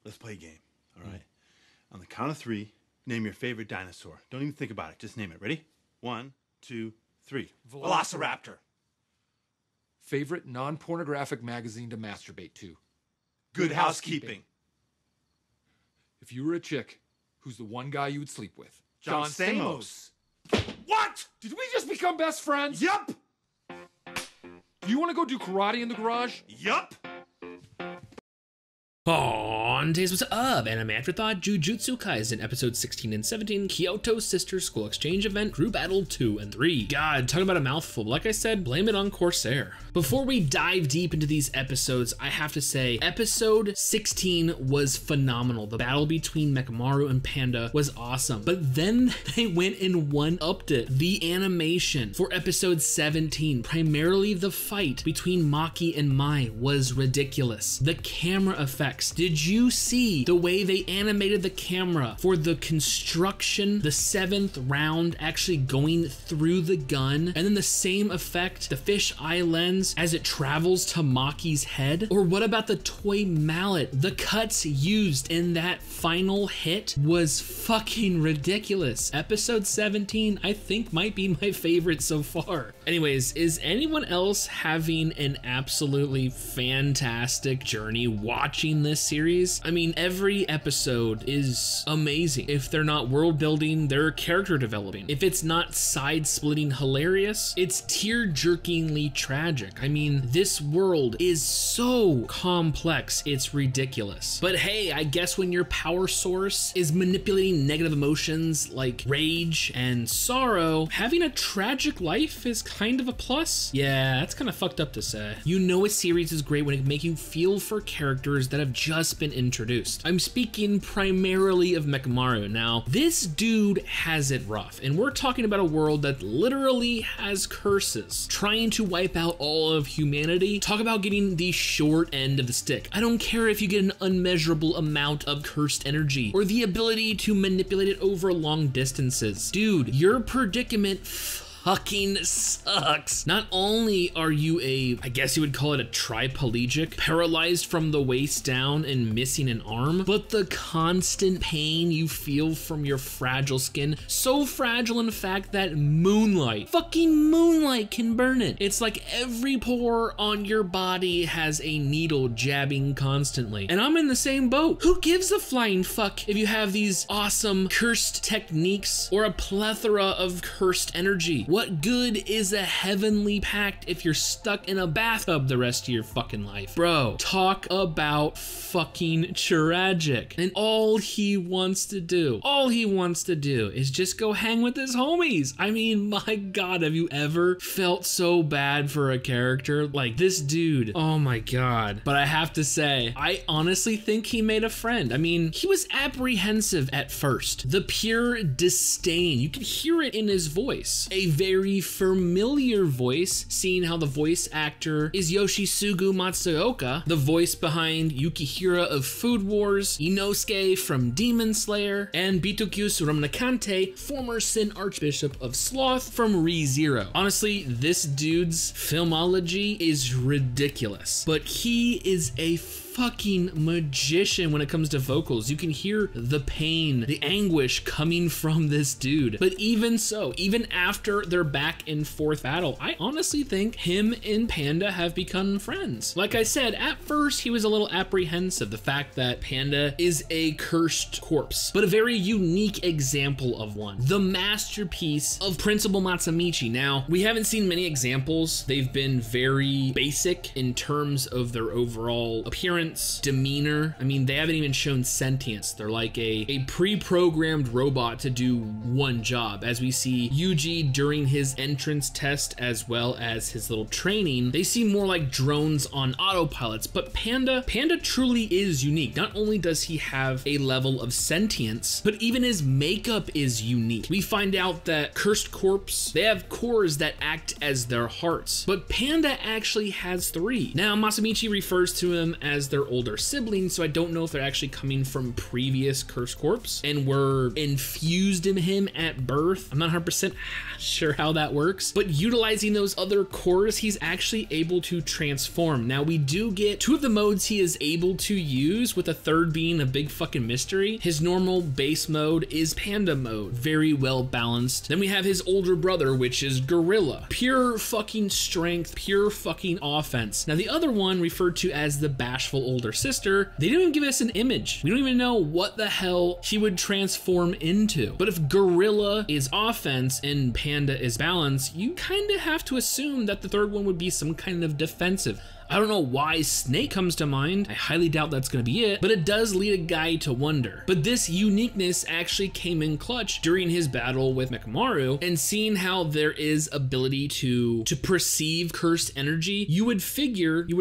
Let's play a game, all right? On the count of 3, name your favorite dinosaur. Don't even think about it. Just name it. Ready? 1, 2, 3. Velociraptor. Favorite non-pornographic magazine to masturbate to? Good Housekeeping. If you were a chick, who's the one guy you would sleep with? John Stamos. What? Did we just become best friends? Yup. Do you want to go do karate in the garage? Yup. On today's What's Up, Anime Afterthought, Jujutsu Kaisen, episodes 16 and 17, Kyoto Sister School Exchange Event, Group Battle 2 and 3. God, talking about a mouthful. Like I said, blame it on Corsair. Before we dive deep into these episodes, I have to say, episode 16 was phenomenal. The battle between Mechamaru and Panda was awesome. But then they went and one-upped it. The animation for episode 17, primarily the fight between Maki and Mai, was ridiculous. The camera effects. Did you see the way they animated the camera for the construction, the 7th round actually going through the gun, and then the same effect, the fisheye lens as it travels to Maki's head? Or what about the toy mallet? The cuts used in that final hit was fucking ridiculous. Episode 17, I think, might be my favorite so far. Anyways, is anyone else having an absolutely fantastic journey watching this series? I mean, every episode is amazing. If they're not world building, they're character developing. If it's not side splitting hilarious, it's tear jerkingly tragic. I mean, this world is so complex, it's ridiculous. But hey, I guess when your power source is manipulating negative emotions like rage and sorrow, having a tragic life is kind of a plus. Yeah, that's kind of fucked up to say. You know a series is great when it can make you feel for characters that have just been introduced. I'm speaking primarily of Mechamaru. Now, this dude has it rough, and we're talking about a world that literally has curses, trying to wipe out all of humanity. Talk about getting the short end of the stick. I don't care if you get an unmeasurable amount of cursed energy or the ability to manipulate it over long distances. Dude, your predicament fucking sucks. Not only are you I guess you would call it a triplegic, paralyzed from the waist down and missing an arm, but the constant pain you feel from your fragile skin, so fragile in fact that fucking moonlight can burn it. It's like every pore on your body has a needle jabbing constantly. And I'm in the same boat. Who gives a flying fuck if you have these awesome cursed techniques or a plethora of cursed energy? What good is a heavenly pact if you're stuck in a bathtub the rest of your fucking life? Bro, talk about fucking tragic. And all he wants to do is just go hang with his homies. I mean, my God, have you ever felt so bad for a character? Like this dude, oh my God. But I have to say, I honestly think he made a friend. I mean, he was apprehensive at first. The pure disdain, you could hear it in his voice. A very familiar voice, seeing how the voice actor is Yoshisugu Matsuoka, the voice behind Yukihira of Food Wars, Inosuke from Demon Slayer, and Bitokyus Ramnakante, former Sin Archbishop of Sloth from ReZero. Honestly, this dude's filmology is ridiculous, but he is a fucking magician when it comes to vocals. You can hear the pain, the anguish coming from this dude. But even so, even after their back and forth battle, I honestly think him and Panda have become friends. Like I said, at first he was a little apprehensive, the fact that Panda is a cursed corpse, but a very unique example of one. The masterpiece of Principal Matsamichi. Now, we haven't seen many examples. They've been very basic in terms of their overall appearance, demeanor. I mean, they haven't even shown sentience. They're like a pre-programmed robot to do one job. As we see Yuji during his entrance test as well as his little training, they seem more like drones on autopilots. But Panda truly is unique. Not only does he have a level of sentience, but even his makeup is unique. We find out that Cursed Corpse, they have cores that act as their hearts, but Panda actually has 3. Now, Masamichi refers to him as their older siblings, so I don't know if they're actually coming from previous Curse Corps and were infused in him at birth. I'm not 100% sure how that works, but utilizing those other cores, he's actually able to transform. Now, we do get 2 of the modes he is able to use, with the third being a big fucking mystery. His normal base mode is Panda mode, very well balanced. Then we have his older brother, which is Gorilla. Pure fucking strength, pure fucking offense. Now, the other one, referred to as the bashful older sister, they didn't even give us an image. We don't even know what the hell she would transform into. But if Gorilla is offense and Panda is balance, you kind of have to assume that the third one would be some kind of defensive. I don't know why Snake comes to mind. I highly doubt that's gonna be it, but it does lead a guy to wonder. But this uniqueness actually came in clutch during his battle with Mechamaru, and seeing how there is ability to perceive cursed energy, you would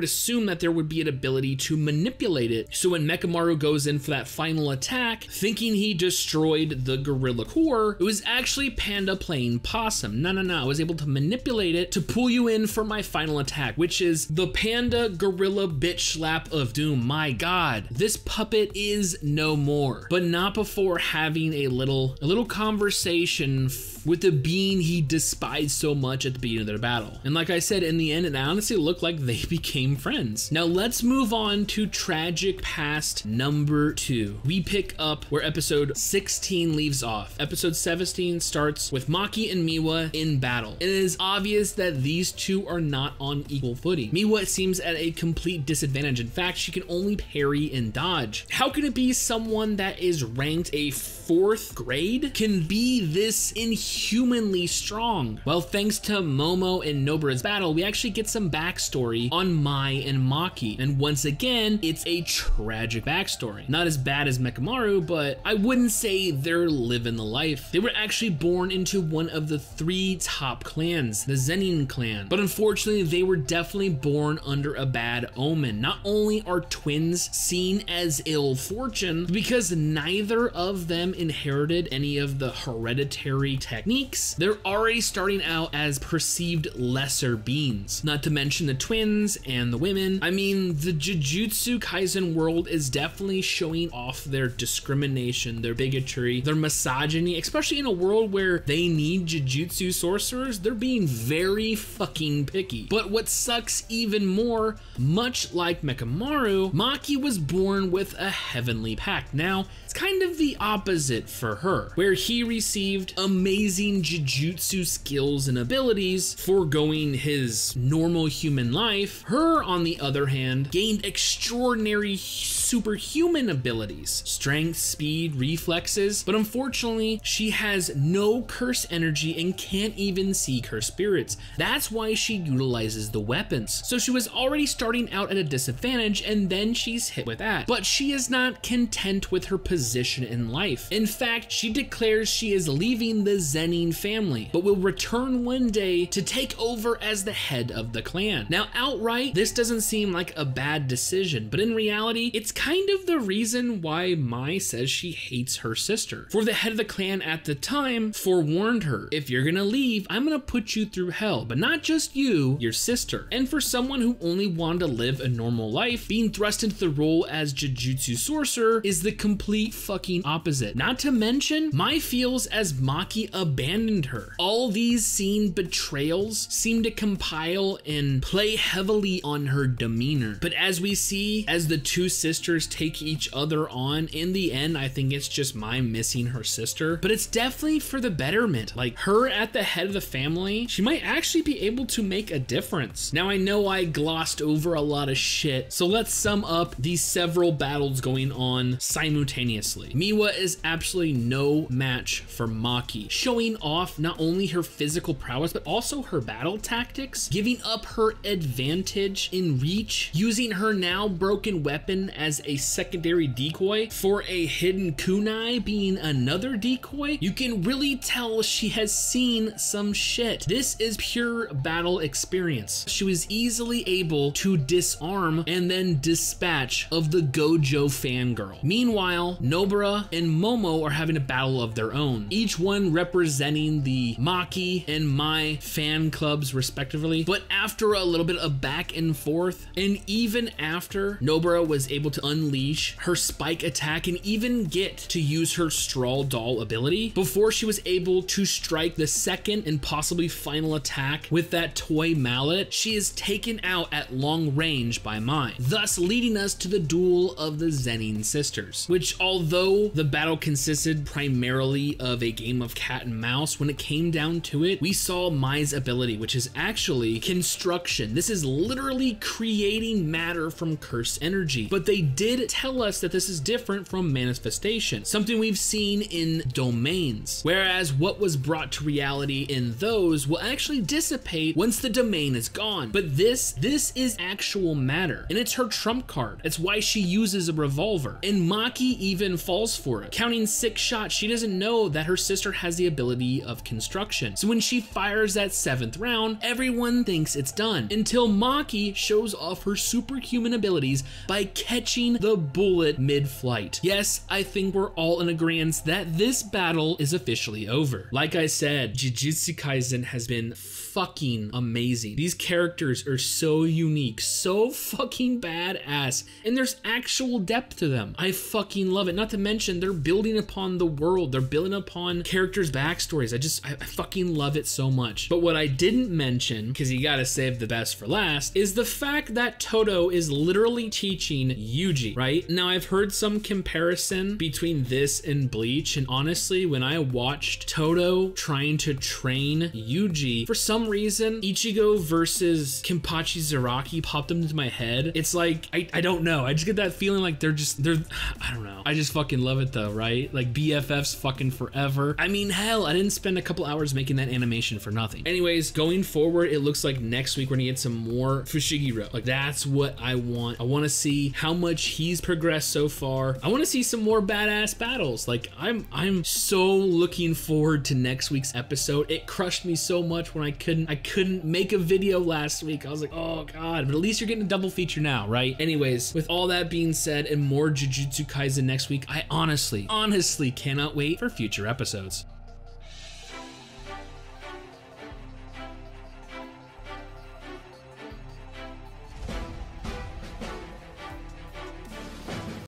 assume that there would be an ability to manipulate it. So when Mechamaru goes in for that final attack, thinking he destroyed the Gorilla core, it was actually Panda playing possum. No, I was able to manipulate it to pull you in for my final attack, which is the Panda Gorilla bitch slap of doom. My god, this puppet is no more, but not before having a little conversation with the being he despised so much at the beginning of their battle. And like I said, in the end, it honestly looked like they became friends. Now let's move on to Tragic Past number 2. We pick up where episode 16 leaves off. Episode 17 starts with Maki and Miwa in battle. It is obvious that these two are not on equal footing. Miwa seems at a complete disadvantage. In fact, she can only parry and dodge. How can it be someone that is ranked a 4th grade can be this inhumanly strong? Well, thanks to Momo and Nobara's battle, we actually get some backstory on Mai and Maki. And once again, it's a tragic backstory. Not as bad as Mechamaru, but I wouldn't say they're living the life. They were actually born into one of the 3 top clans, the Zenin clan. But unfortunately, they were definitely born under a bad omen. Not only are twins seen as ill fortune, because neither of them inherited any of the hereditary techniques, they're already starting out as perceived lesser beings. Not to mention the twins and the women. I mean, the Jujutsu Kaisen world is definitely showing off their discrimination, their bigotry, their misogyny, especially in a world where they need Jujutsu sorcerers. They're being very fucking picky. But what sucks even more, much like Mechamaru, Maki was born with a heavenly pact. Now, it's kind of the opposite for her, where he received amazing Jujutsu skills and abilities, foregoing his normal human life. Her, on the other hand, gained extraordinary superhuman abilities, strength, speed, reflexes, but unfortunately, she has no curse energy and can't even see curse spirits. That's why she utilizes the weapons. So she was already starting out at a disadvantage, and then she's hit with that. But she is not content with her position in life. In fact, she declares she is leaving the Zenin family, but will return one day to take over as the head of the clan. Now, outright, this doesn't seem like a bad decision, but in reality, it's kind of the reason why Mai says she hates her sister. For the head of the clan at the time forewarned her, if you're gonna leave, I'm gonna put you through hell, but not just you, your sister. And for someone who only wanted to live a normal life, being thrust into the role as Jujutsu sorcerer is the complete fucking opposite. Not to mention, Mai feels as Maki abandoned her. All these seen betrayals seem to compile and play heavily on her demeanor. But as we see, as the two sisters take each other on, in the end, I think it's just Mai missing her sister, but it's definitely for the betterment. Like, her at the head of the family, she might actually be able to make a difference. Now, I know I glossed over a lot of shit, so let's sum up these several battles going on simultaneously. Miwa is absolutely no match for Maki, showing off not only her physical prowess, but also her battle tactics, giving up her advantage in reach, using her now broken weapon as a secondary decoy for a hidden kunai being another decoy. You can really tell she has seen some shit. This is pure battle experience. She was easily able to disarm and then dispatch of the Gojo fangirl. Meanwhile, Nobara and Momo are having a battle of their own, each one representing representing the Maki and Mai fan clubs respectively. But after a little bit of back and forth, and even after Nobara was able to unleash her spike attack and even get to use her straw doll ability, before she was able to strike the second and possibly final attack with that toy mallet, she is taken out at long range by Mai, thus leading us to the duel of the Zenin sisters, which, although the battle consisted primarily of a game of cat and mouse, when it came down to it, we saw Mai's ability, which is actually construction. This is literally creating matter from cursed energy, but they did tell us that this is different from manifestation, something we've seen in domains, whereas what was brought to reality in those will actually dissipate once the domain is gone. But this is actual matter, and it's her trump card. It's why she uses a revolver, and Maki even falls for it. Counting 6 shots, she doesn't know that her sister has the ability of construction. So when she fires that 7th round, everyone thinks it's done, until Maki shows off her superhuman abilities by catching the bullet mid-flight. Yes, I think we're all in agreement that this battle is officially over. Like I said, Jujutsu Kaisen has been fucking amazing. These characters are so unique, so fucking badass, and there's actual depth to them. I fucking love it. Not to mention, they're building upon the world. They're building upon characters' backstories. I fucking love it so much. But what I didn't mention, because you gotta save the best for last, is the fact that Toto is literally teaching Yuji, right? Now, I've heard some comparison between this and Bleach, and honestly, when I watched Toto trying to train Yuji, for some reason, Ichigo versus Kenpachi Zaraki popped into my head. It's like, I don't know. I just get that feeling like they're, I don't know. I just fucking love it though, right? Like BFFs fucking forever. I mean, hell, I didn't spend a couple hours making that animation for nothing. Anyways, going forward, it looks like next week we're gonna get some more Fushiguro. Like, that's what I want. I want to see how much he's progressed so far. I want to see some more badass battles. Like, I'm so looking forward to next week's episode. It crushed me so much when I couldn't make a video last week. I was like, oh god, but at least you're getting a double feature now, right? Anyways, with all that being said and more Jujutsu Kaisen next week, I honestly cannot wait for future episodes.